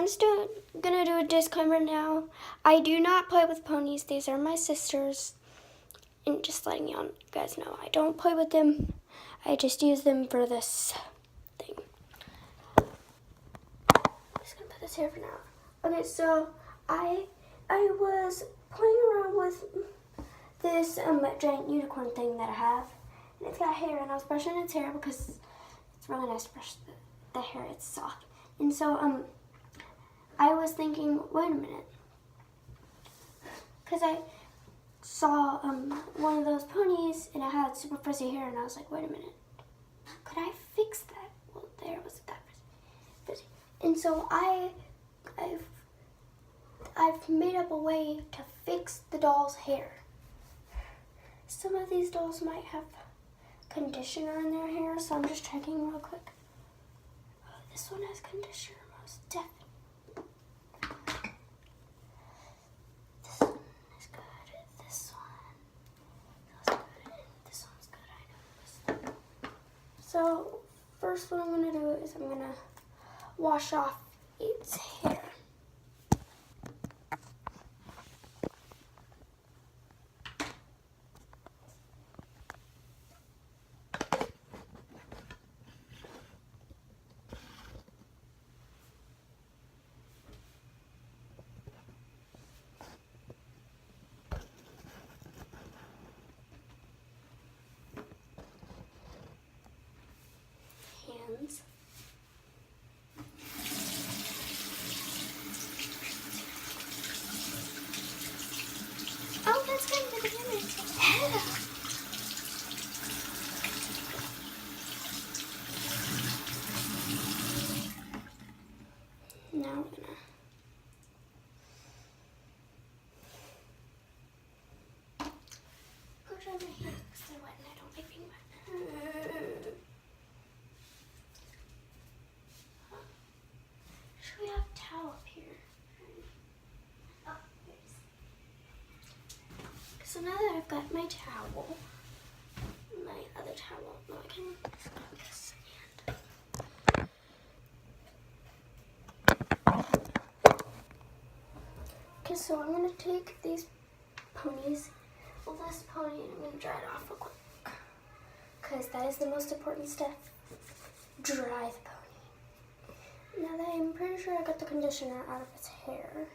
I'm just gonna do a disclaimer now. I do not play with ponies. These are my sisters. And just letting you guys know, I don't play with them. I just use them for this thing. I'm just gonna put this here for now. Okay, so I was playing around with this giant unicorn thing that I have. And it's got hair, and I was brushing its hair because it's really nice to brush the hair. It's soft. And so, I was thinking, wait a minute. Because I saw one of those ponies, and it had super frizzy hair, and I was like, wait a minute. Could I fix that? Well, there wasn't that frizzy. And so I've made up a way to fix the doll's hair. Some of these dolls might have conditioner in their hair, so I'm just checking real quick. Oh, this one has conditioner, most definitely. This one is good. This one feels good. This one's good. I know this. So first, what I'm gonna do is I'm gonna wash off its hair. Hands. Oh, that's going to the beginning. Now I'm gonna push on my hair because they're wet and I don't like being wet. Should we have towel up here? Oh, there it is. So now that I've got my towel, my other towel, no, I can grab this hand. Okay, so I'm gonna take these ponies, well, this pony, and I'm gonna dry it off real quick, because that is the most important step. Dry the pony. Now that I'm pretty sure I got the conditioner out of its hair,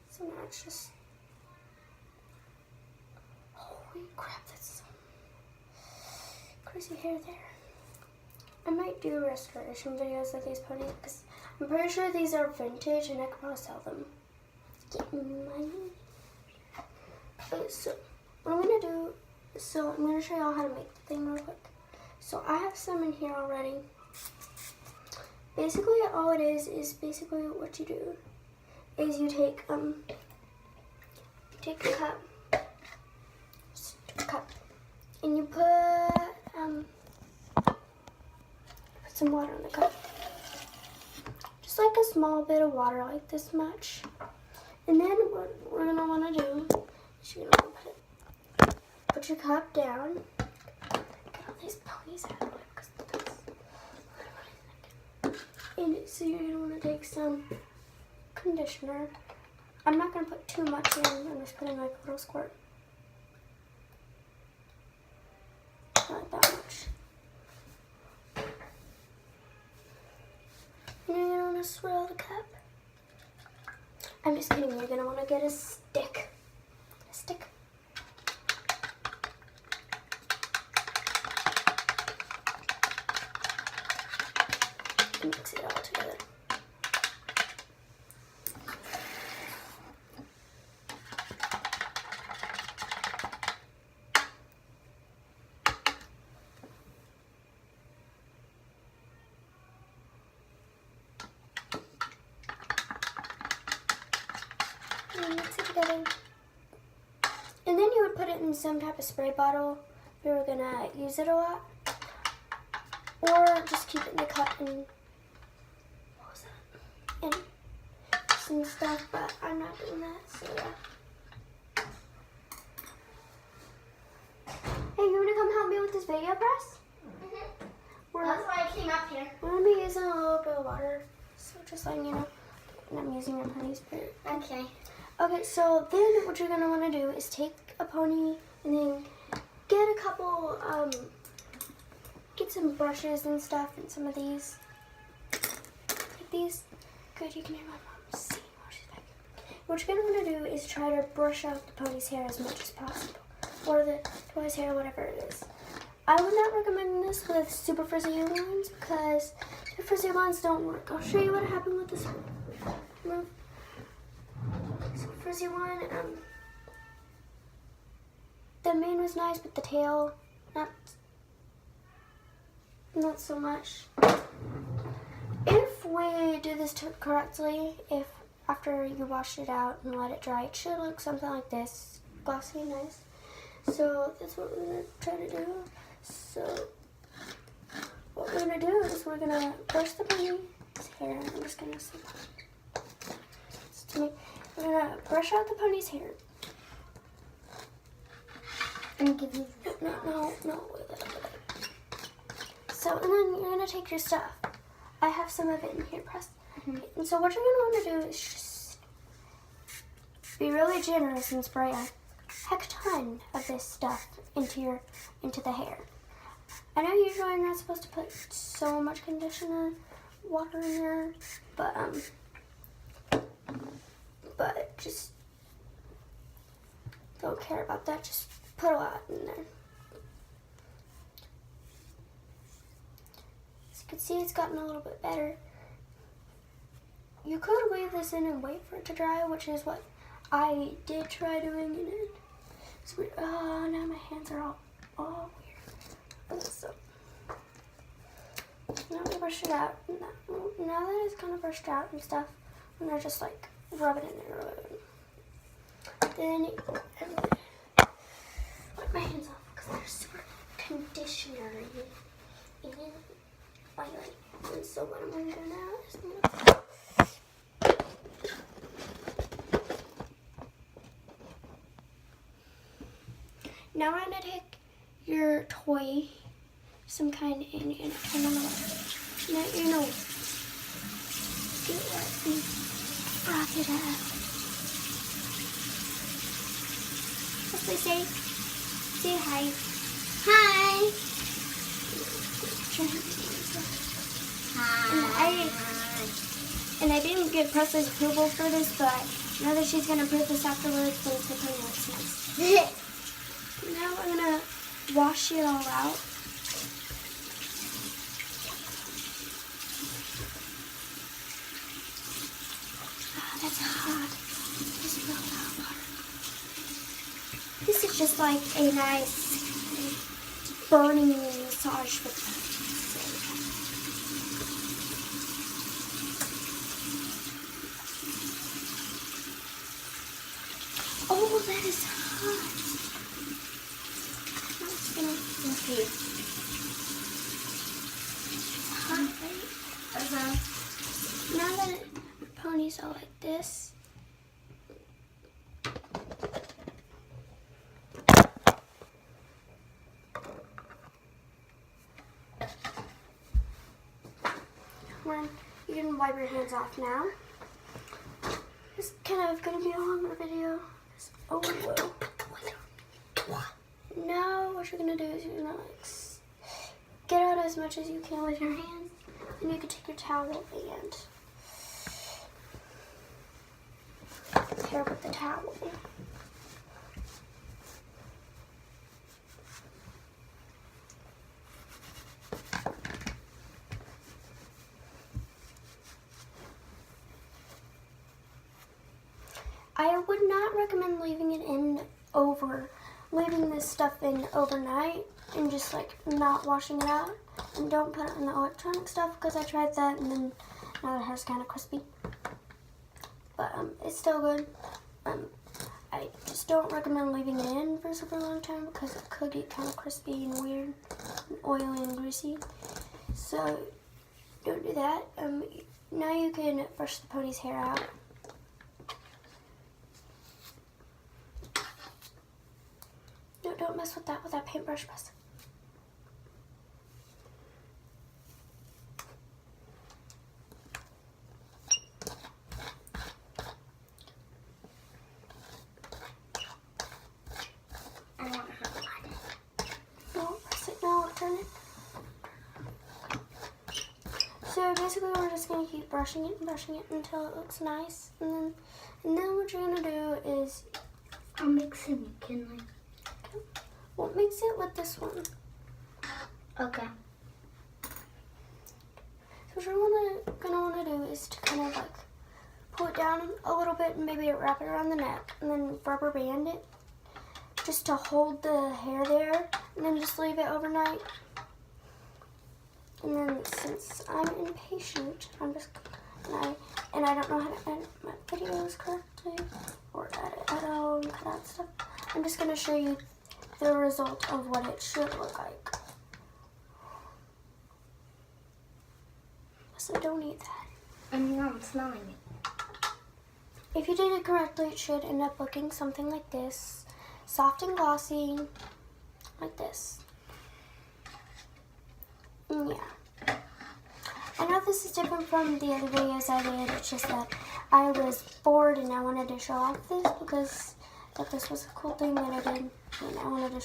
so now it's just, holy crap, that's some crazy hair there. I might do restoration videos of these ponies because I'm pretty sure these are vintage and I could probably sell them. Get money. Okay, so what I'm gonna do, so I'm gonna show y'all how to make the thing real quick. So I have some in here already. Basically, all it is basically what you do is you take a cup, and you put some water in the cup, just like a small bit of water, like this much. And then what we're gonna want to do is you're gonna put your cup down. Get all these ponies out of the way because and so you're gonna want to take some conditioner. I'm not gonna put too much in. I'm just putting like a little squirt. Not that much. And you're gonna want to swirl the cup. I'm just kidding. You're gonna want to get a stick. A stick. And mix it all together. And mix it together. And then you would put it in some type of spray bottle if you were gonna use it a lot. Or just keep it in the cup and and some stuff, but I'm not doing that, so yeah. Hey, you wanna come help me with this video press? That's why I came up here. We're gonna be using a little bit of water, So just letting you know, and I'm using your pony's hair. Okay. Okay, so then what you're gonna want to do is take a pony and then get a couple, get some brushes and stuff and some of these. Take these. Good, you can hear my mom sing while she's back. What you're gonna want to do is try to brush out the pony's hair as much as possible, or the toy's hair, whatever it is. I would not recommend this with super frizzy ones because super frizzy ones don't work. I'll show you what happened with this one. Super frizzy one. The mane was nice, but the tail, not so much. If we do this correctly, if after you wash it out and let it dry, it should look something like this, glossy and nice. So that's what we're gonna try to do. So what we're gonna do is we're gonna brush the pony's hair. I'm just gonna see. We're gonna brush out the pony's hair. And give you No. Wait. So, and then you're gonna take your stuff. I have some of it in here pressed. Okay, and so what you're gonna want to do is just be really generous and spray a heck ton of this stuff into the hair. I know usually you're not supposed to put so much conditioner water in there, but just don't care about that. Just put a lot in there. As you can see, it's gotten a little bit better. You could leave this in and wait for it to dry, which is what I did try doing in it. It's weird. Oh, now my hands are all weird. So now we brush it out. Now that it's kind of brushed out and stuff, I'm gonna just like rub it in there. Then wipe my hands off because they're super conditioner-y and oily. And so what I'm gonna do now is I'm gonna now we're gonna take your toy, some kind, and turn on the water. Now you know, get it wet and froth it up. Let's say hi. hi. And I didn't get Presley's approval for this, but now that she's gonna prove this afterwards, then it's looking looks nice. Now we're gonna wash it all out. Oh, that's hot. Just real hot water. This is just like a nice burning massage for oh, that is hot. Okay. It's hot, right? Now that the pony's all like this, you can wipe your hands off now. It's kind of going to be a longer video. Oh, whoa. Now what you're going to do is you're going to like get out as much as you can with your hands. And you can take your towel and hair with the towel. I would not recommend leaving this stuff in overnight and just like not washing it out. And don't put it in the electronic stuff because I tried that and then now the hair's kind of crispy. But it's still good. I just don't recommend leaving it in for a super long time because it could get kind of crispy and weird and oily and greasy. So don't do that. Now you can brush the pony's hair out. No, don't mess with that paintbrush press. basically we're just gonna keep brushing it until it looks nice, and then what you're gonna do is I'll mix it, can I? Well, mix it with this one. Okay. So what you're gonna wanna do is to kind of like pull it down a little bit and maybe wrap it around the neck, and then rubber band it just to hold the hair there, and then just leave it overnight. And then since I'm impatient, I'm just and I don't know how to edit my videos correctly or edit at all and cut out stuff, I'm just gonna show you the result of what it should look like. So don't eat that. And now I'm smelling it. If you did it correctly, it should end up looking something like this. Soft and glossy, like this. Yeah. I know this is different from the other videos I did. It's just that I was bored and I wanted to show off this because I thought this was a cool thing that I did. And I wanted to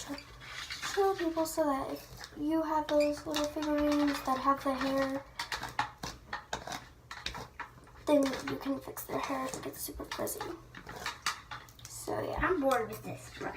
show people so that if you have those little figurines that have the hair, then you can fix their hair if it gets super frizzy. So yeah. I'm bored with this brush.